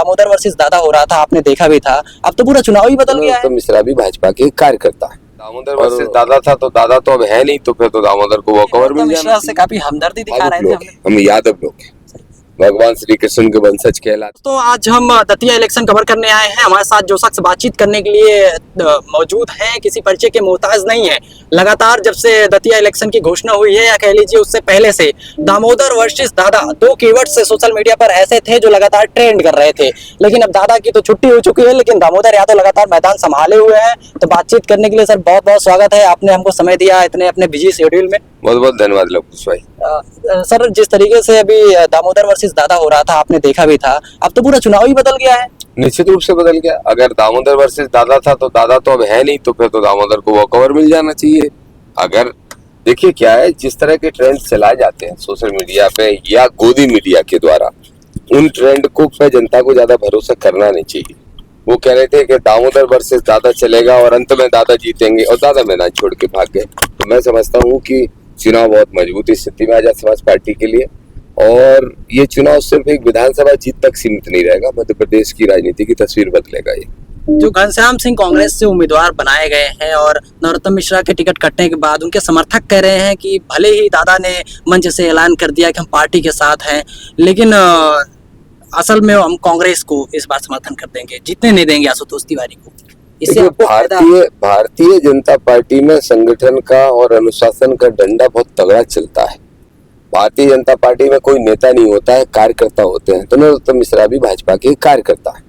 Damodar versus दादा हो रहा था, आपने देखा भी था। अब तो पूरा चुनाव ही बदल गया है। तो मिश्रा भी भाजपा के कार्यकर्ता है। दामोदर वर्सेस दादा था तो दादा तो अब है नहीं, तो फिर तो दामोदर को वॉकओवर मिल जाना मिश्रा से काफी हमदर्दी दिखा रहे थे हमने। हम यादव लोग हैं, भगवान श्री कृष्ण के वंशज कहलाते। तो आज हम दतिया इलेक्शन कवर करने आए हैं। हमारे साथ जो शख्स बातचीत करने के लिए मौजूद हैं, किसी परिचय के मोहताज नहीं है। लगातार जब से दतिया इलेक्शन की घोषणा हुई है, या कह लीजिए उससे पहले से, दामोदर वर्सेस दादा दो कीवर्ड से सोशल मीडिया पर ऐसे थे जो लगातार ट्रेंड कर रहे थे। लेकिन अब दादा की तो छुट्टी हो चुकी है, लेकिन दामोदर यादव लगातार मैदान संभाले हुए हैं। तो बातचीत करने के लिए सर बहुत बहुत स्वागत है, आपने हमको समय दिया इतने अपने बिजी शेड्यूल में। बहुत बहुत धन्यवाद लवकुश भाई। सर, जिस तरीके से अभी दामोदर वर्सेस दादा हो रहा था, आपने देखा भी था। अब तो पूरा चुनाव ही बदल गया है। निश्चित रूप से बदल गया। अगर दामोदर वर्सेस दादा था तो दादा तो अब है नहीं, तो फिर तो दामोदर को वॉकओवर मिल जाना चाहिए। अगर देखिए क्या है, जिस तरह के ट्रेंड चलाए जाते हैं सोशल मीडिया पे या गोदी मीडिया के द्वारा, उन ट्रेंड को पे जनता को ज्यादा भरोसा करना नहीं चाहिए। वो कह रहे थे कि दामोदर वर्सेस दादा चलेगा और अंत में दादा जीतेंगे, और दादा मैदान छोड़ के भाग गए। तो मैं समझता हूँ कि चुनाव बहुत मजबूत स्थिति में आजाद समाज पार्टी के लिए, और ये चुनाव सिर्फ एक विधानसभा जीत तक सीमित नहीं रहेगा, मध्य प्रदेश की राजनीति की तस्वीर बदलेगा ये। जो घनश्याम सिंह कांग्रेस से उम्मीदवार बनाए गए हैं और नरोत्तम मिश्रा के टिकट कटने के बाद उनके समर्थक कह रहे हैं कि भले ही दादा ने मंच से ऐलान कर दिया कि हम पार्टी के साथ हैं, लेकिन असल में हम कांग्रेस को इस बार समर्थन कर देंगे, जीतने नहीं देंगे आशुतोष तिवारी को। इससे भारतीय जनता पार्टी में संगठन का और अनुशासन का डंडा बहुत तगड़ा चलता है। भारतीय जनता पार्टी में कोई नेता नहीं होता है, कार्यकर्ता होते हैं। तो नरोत्तम मिश्रा भी भाजपा के कार्यकर्ता है,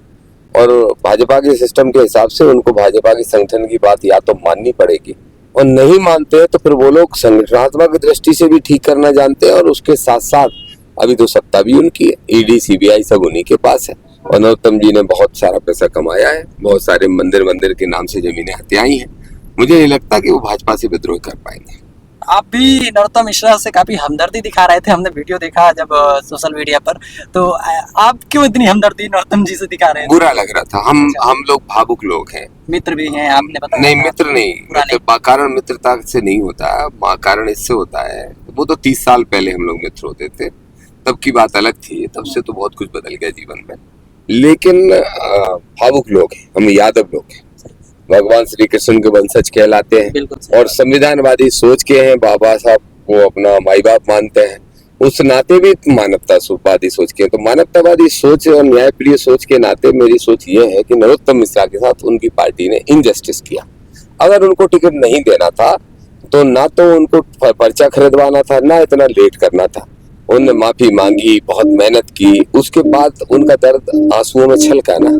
और भाजपा के सिस्टम के हिसाब से उनको भाजपा के संगठन की बात या तो माननी पड़ेगी, और नहीं मानते हैं तो फिर वो लोग संगठनात्मक दृष्टि से भी ठीक करना जानते हैं। और उसके साथ साथ अभी तो सत्ता भी उनकी है, ईडी सीबीआई सब उन्हीं के पास है। और नरोत्तम जी ने बहुत सारा पैसा कमाया है, बहुत सारे मंदिर के नाम से जमीनें हत्याई हैं। मुझे नहीं लगता कि वो भाजपा से विद्रोह कर पाएंगे। आप भी नरोत्तम मिश्रा से काफी हमदर्दी दिखा रहे थे, हमने वीडियो देखा जब सोशल मीडिया पर। तो आप क्यों इतनी हमदर्दी नरोत्तम जी से दिखा रहे हैं? बुरा लग रहा था। हम लोग भावुक लोग हैं। मित्र भी हैं, आपने बताया। नहीं, मित्र नहीं, कारण मित्रता से नहीं होता है, कारण इससे होता है। वो तो 30 साल पहले हम लोग मित्र होते थे, तब की बात अलग थी। तब से तो बहुत कुछ बदल गया जीवन में। लेकिन भावुक लोग हैं, हम यादव लोग हैं, भगवान श्री कृष्ण के वंशज कहलाते हैं, और संविधानवादी सोच के हैं। बाबा साहब को अपना माई बाप मानते हैं, उस नाते भी मानवतावादी सोच के। तो मानवतावादी सोच और न्यायप्रिय सोच के नाते मेरी सोच ये है कि नरोत्तम मिश्रा के साथ उनकी पार्टी ने इनजस्टिस किया। अगर उनको टिकट नहीं देना था तो ना तो उनको पर्चा खरीदवाना था, ना इतना लेट करना था। उन्होंने माफी मांगी, बहुत मेहनत की, उसके बाद उनका दर्द आंसुओं में छलका ना,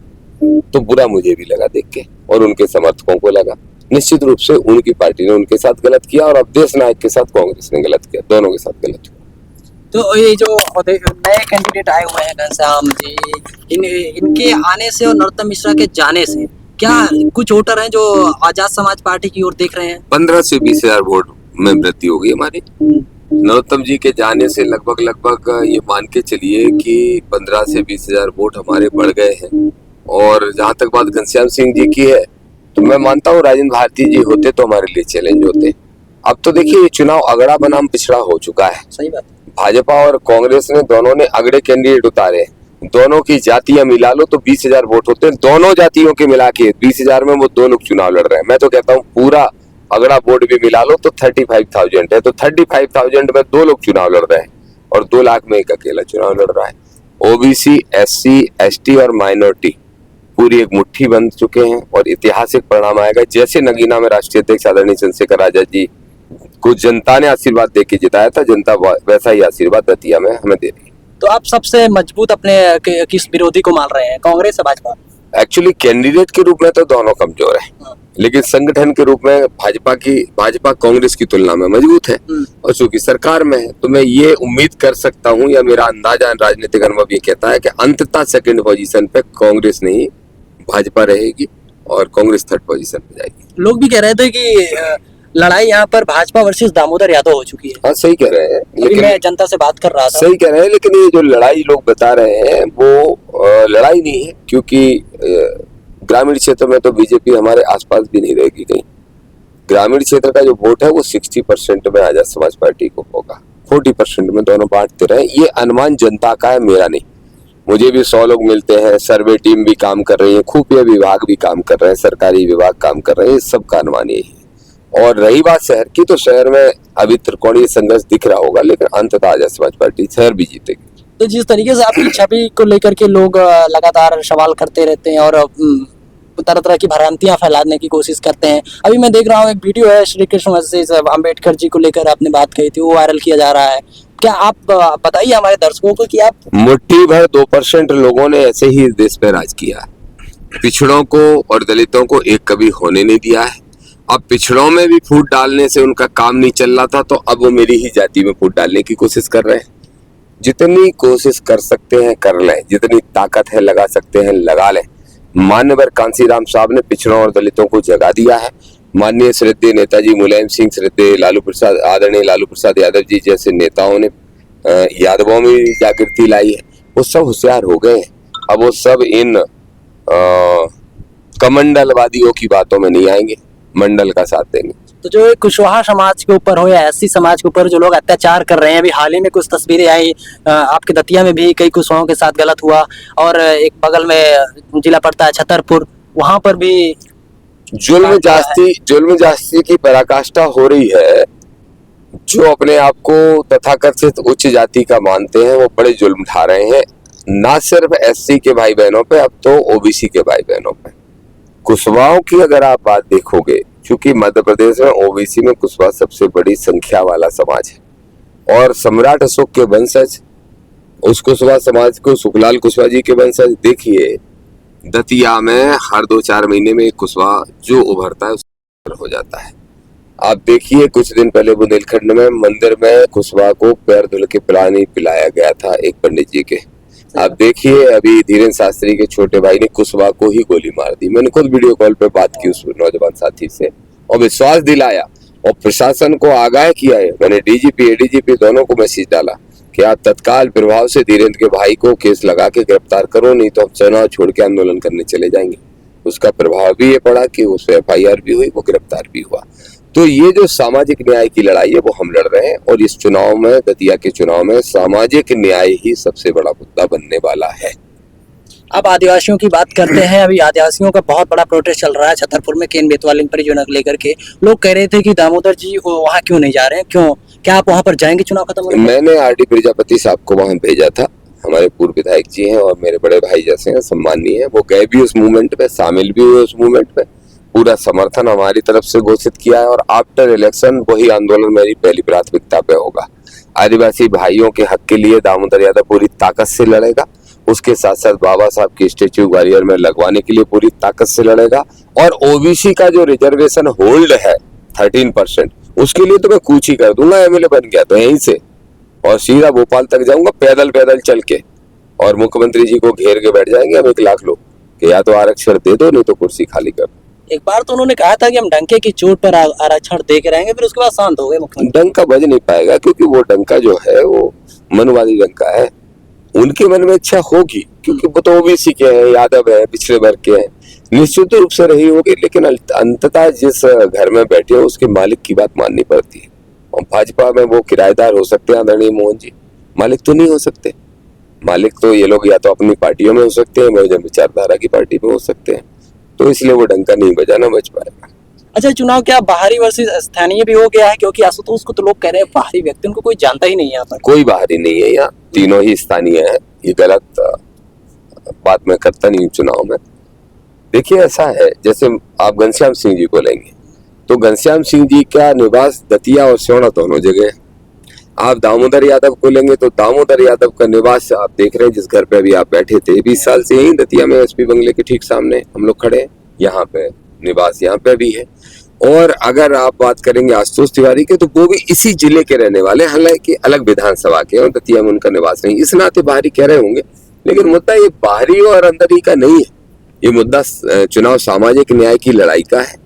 तो बुरा मुझे भी लगा देख के, और उनके समर्थकों को लगा। निश्चित रूप से उनकी पार्टी ने उनके साथ गलत किया, और अब देश नायक के साथ कांग्रेस ने गलत किया, दोनों के साथ गलत किया। तो ये जो नए कैंडिडेट आए हुए हैं घनश्याम जी, इनके आने से और नरोत्तम मिश्रा के जाने से क्या कुछ वोटर हैं जो आजाद समाज पार्टी की ओर देख रहे हैं? 15 से 20 हजार वोट में वृद्धि होगी हमारी। नरोत्तम जी के जाने से लगभग ये मान के चलिए कि 15 से 20 हजार वोट हमारे बढ़ गए हैं। और जहां तक बात घनश्याम सिंह जी की है, तो मैं मानता हूँ राजेंद्र भारती जी होते तो हमारे लिए चैलेंज होते। अब तो देखिए ये चुनाव अगड़ा बनाम पिछड़ा हो चुका है। सही बात। भाजपा और कांग्रेस ने दोनों ने अगड़े कैंडिडेट उतारे। दोनों की जातियां मिला लो तो 20 हजार वोट होते हैं। दोनों जातियों के मिला के 20 हजार में वो दो लोग चुनाव लड़ रहे हैं। मैं तो कहता हूँ पूरा अगड़ा वोट भी मिला लो तो 35,000 है। तो 35,000 में दो लोग चुनाव लड़ रहे हैं, और 2 लाख में एक अकेला चुनाव लड़ रहा है। ओबीसी, एससी, एसटी और माइनॉरिटी पूरी एक मुट्ठी बन चुके हैं, और ऐतिहासिक परिणाम आएगा। जैसे नगीना में राष्ट्रीय अध्यक्ष आदरणीय चंद्रशेखर आजाद जी को जनता ने आशीर्वाद दे के जिताया था, जनता वैसा ही आशीर्वाद दतिया में हमें दे रही है। तो आप सबसे मजबूत अपने किस विरोधी को मान रहे हैं, कांग्रेस या भाजपा? एक्चुअली कैंडिडेट के रूप में तो दोनों कमजोर है, लेकिन संगठन के रूप में भाजपा कांग्रेस की तुलना में मजबूत है। और चूंकि सरकार में है, तो मैं ये उम्मीद कर सकता हूँ, या मेरा अंदाजा राजनीतिक अनुभव ये कहता है कि अंततः सेकंड पोजीशन पे कांग्रेस नहीं भाजपा रहेगी, और कांग्रेस थर्ड पोजीशन पे जाएगी। लोग भी कह रहे थे कि लड़ाई यहाँ पर भाजपा वर्सेस दामोदर यादव हो चुकी है। हाँ, सही कह रहे हैं, लेकिन मैं जनता से बात कर रहा था। सही कह रहे हैं, लेकिन ये जो लड़ाई लोग बता रहे हैं वो लड़ाई नहीं है, क्योंकि ग्रामीण क्षेत्र में तो बीजेपी हमारे आसपास भी नहीं रहेगी कहीं। ग्रामीण क्षेत्र का जो वोट है वो 60% में आजाद समाज पार्टी को होगा, 40% में दोनों बांटते रहे। ये अनुमान जनता का है, मेरा नहीं। मुझे भी 100 लोग मिलते हैं, सर्वे टीम भी काम कर रही है, खुफिया विभाग भी काम कर रहे हैं, सरकारी विभाग काम कर रहे हैं, सब का अनुमान यही है। और रही बात शहर की, तो शहर में अभी त्रिकोणीय संघर्ष दिख रहा होगा, लेकिन अंततः आजाद समाज पार्टी शहर भी जीतेगी। तो जिस तरीके से आपकी छवि को लेकर के लोग लगातार सवाल करते रहते हैं और तरह तरह की भ्रांतियां फैलाने की कोशिश करते हैं, अभी मैं देख रहा हूँ एक वीडियो है श्री कृष्ण मस्जिद अम्बेडकर जी को लेकर आपने बात कही थी, वो वायरल किया जा रहा है। क्या आप बताइए हमारे दर्शकों को कि आप मुट्ठी भर 2% लोगों ने ऐसे ही इस देश पे राज किया, पिछड़ों को और दलितों को एक कभी होने नहीं दिया है। अब पिछड़ों में भी फूट डालने से उनका काम नहीं चल रहा था, तो अब वो मेरी ही जाति में फूट डालने की कोशिश कर रहे हैं। जितनी कोशिश कर सकते हैं कर लें, जितनी ताकत है लगा सकते हैं लगा लें। मान्यवर कांसीराम साहब ने पिछड़ों और दलितों को जगा दिया है। माननीय श्रद्धेय नेताजी मुलायम सिंह, श्रद्धेय लालू प्रसाद, आदरणीय लालू प्रसाद यादव जी जैसे नेताओं ने यादवों में जागृति लाई है। वो सब होशियार हो गए हैं। अब वो सब इन कमंडलवादियों की बातों में नहीं आएंगे, मंडल का साथ देंगे। तो जो एक कुशवाहा समाज के ऊपर हो या एससी समाज के ऊपर जो लोग अत्याचार कर रहे हैं, अभी हाल ही में कुछ तस्वीरें आई, आपके दतिया में भी कई कुशवाहों के साथ गलत हुआ, और एक बगल में जिला पड़ता है छतरपुर, वहां पर भी जुल्म जास्ती की पराकाष्ठा हो रही है। जो अपने आप को तथाकथित उच्च जाति का मानते हैं वो बड़े जुल्म ढा रहे हैं, ना सिर्फ एससी के भाई बहनों पे, अब तो ओबीसी के भाई बहनों पे। कुशवाहों की अगर आप बात देखोगे, क्योंकि मध्य प्रदेश में ओबीसी में कुशवाहा सबसे बड़ी संख्या वाला समाज है, और सम्राट अशोक के वंशज उस कुशवाहा समाज को, सुखलाल कुशवाहा जी के वंशज, देखिए दतिया में हर 2-4 महीने में एक कुशवाहा जो उभरता है उस हो जाता है। आप देखिए कुछ दिन पहले बुंदेलखंड में मंदिर में कुशवाहा को पैर धुल के पानी पिलाया गया था एक पंडित जी के। आप देखिए अभी धीरेन्द्र शास्त्री के छोटे भाई ने कुशवाहा को ही गोली मार दी। मैंने खुद वीडियो कॉल पे बात की उस नौजवान साथी से और विश्वास दिलाया और प्रशासन को आगाह किया है। मैंने डीजीपी एडीजीपी दोनों को मैसेज डाला कि आप तत्काल प्रभाव से धीरेन्द्र के भाई को केस लगा के गिरफ्तार करो, नहीं तो हम चुनाव छोड़ के आंदोलन करने चले जाएंगे। उसका प्रभाव भी ये पड़ा कि उस FIR भी हुई, वो गिरफ्तार भी हुआ। तो ये जो सामाजिक न्याय की लड़ाई है वो हम लड़ रहे हैं, और इस चुनाव में, दतिया के चुनाव में, सामाजिक न्याय ही सबसे बड़ा मुद्दा बनने वाला है। अब आदिवासियों की बात करते हैं। अभी आदिवासियों का बहुत बड़ा प्रोटेस्ट चल रहा है छतरपुर में, केन बेतवा लिंग परियोजना को लेकर के। लोग कह रहे थे कि दामोदर जी वहाँ क्यों नहीं जा रहे हैं, क्यों, क्या आप वहाँ पर जाएंगे चुनाव खत्म होने? मैंने RD प्रजापति साहब को वहाँ भेजा था, हमारे पूर्व विधायक जी हैं और मेरे बड़े भाई जैसे हैं, सम्मानीय है। वो गए भी उस मूवमेंट में, शामिल भी हुए उस मूवमेंट में, पूरा समर्थन हमारी तरफ से घोषित किया है। और आफ्टर इलेक्शन वही आंदोलन मेरी पहली प्राथमिकता पे होगा। आदिवासी भाइयों के हक के लिए दामोदर यादव पूरी ताकत से लड़ेगा, उसके साथ साथ बाबा साहब की स्टेच्यू ग्वालियर में लगवाने के लिए पूरी ताकत से लड़ेगा, और ओबीसी का जो रिजर्वेशन होल्ड है 13%, उसके लिए तो मैं कूच ही कर दूंगा। MLA बन गया तो यहीं से, और सीधा भोपाल तक जाऊंगा पैदल चल के, और मुख्यमंत्री जी को घेर के बैठ जाएंगे हम 1 लाख लोग कि या तो आरक्षण दे दो, नहीं तो कुर्सी खाली कर दो। एक बार तो उन्होंने कहा था कि हम डंके की चोट पर आरक्षण दे के रहेंगे, फिर उसके बाद शांत हो गए मुख्यमंत्री। डंका बज नहीं पाएगा, क्योंकि वो डंका जो है वो मनवादी डंका है। उनके मन में इच्छा होगी, क्योंकि वो तो ओबीसी के हैं, यादव है, पिछड़े वर्ग के हैं, निश्चित रूप से रही होगी। लेकिन अंततः जिस घर में बैठे हो उसके मालिक की बात माननी पड़ती है। और भाजपा में वो किराएदार हो सकते हैं आदरणीय मोहन जी, मालिक तो नहीं हो सकते। मालिक तो ये लोग या तो अपनी पार्टियों में हो सकते हैं, बहुजन विचारधारा की पार्टी में हो सकते हैं, तो इसलिए वो डंका नहीं बजाना बच पाएगा। अच्छा, चुनाव क्या बाहरी वर्सेस स्थानीय भी हो गया है? क्योंकि आशुतोष को तो लोग कह रहे हैं बाहरी व्यक्ति, उनको कोई जानता ही नहीं है यहाँ पर। कोई बाहरी नहीं है, यहाँ तीनों ही स्थानीय है। ये गलत बात मैं करता नहीं हूँ चुनाव में। देखिए ऐसा है, जैसे आप घनश्याम सिंह जी को लेंगे तो घनश्याम सिंह जी का निवास दतिया और सिवना दोनों जगह है। आप दामोदर यादव को लेंगे तो दामोदर यादव का निवास आप देख रहे हैं, जिस घर पे अभी आप बैठे थे 20 साल से, यही दतिया में SP बंगले के ठीक सामने हम लोग खड़े हैं। यहाँ पे निवास यहाँ पे भी है। और अगर आप बात करेंगे आशुतोष तिवारी के, तो वो भी इसी जिले के रहने वाले, हालांकि अलग विधानसभा के, और दतिया में उनका निवास नहीं। इस नाते बाहरी कह रहे होंगे, लेकिन मुद्दा ये बाहरी और अंदर ही का नहीं है। ये मुद्दा चुनाव सामाजिक न्याय की लड़ाई का है।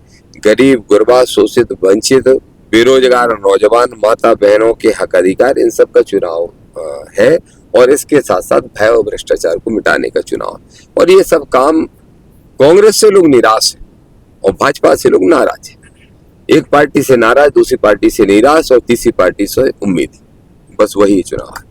गरीब, गुरबा, शोषित, वंचित, बेरोजगार, नौजवान, माता बहनों के हक अधिकार, इन सब का चुनाव है। और इसके साथ साथ भय और भ्रष्टाचार को मिटाने का चुनाव। और ये सब काम कांग्रेस से लोग निराश है और भाजपा से लोग नाराज है। एक पार्टी से नाराज, दूसरी पार्टी से निराश, और तीसरी पार्टी से उम्मीद। बस वही चुनाव है।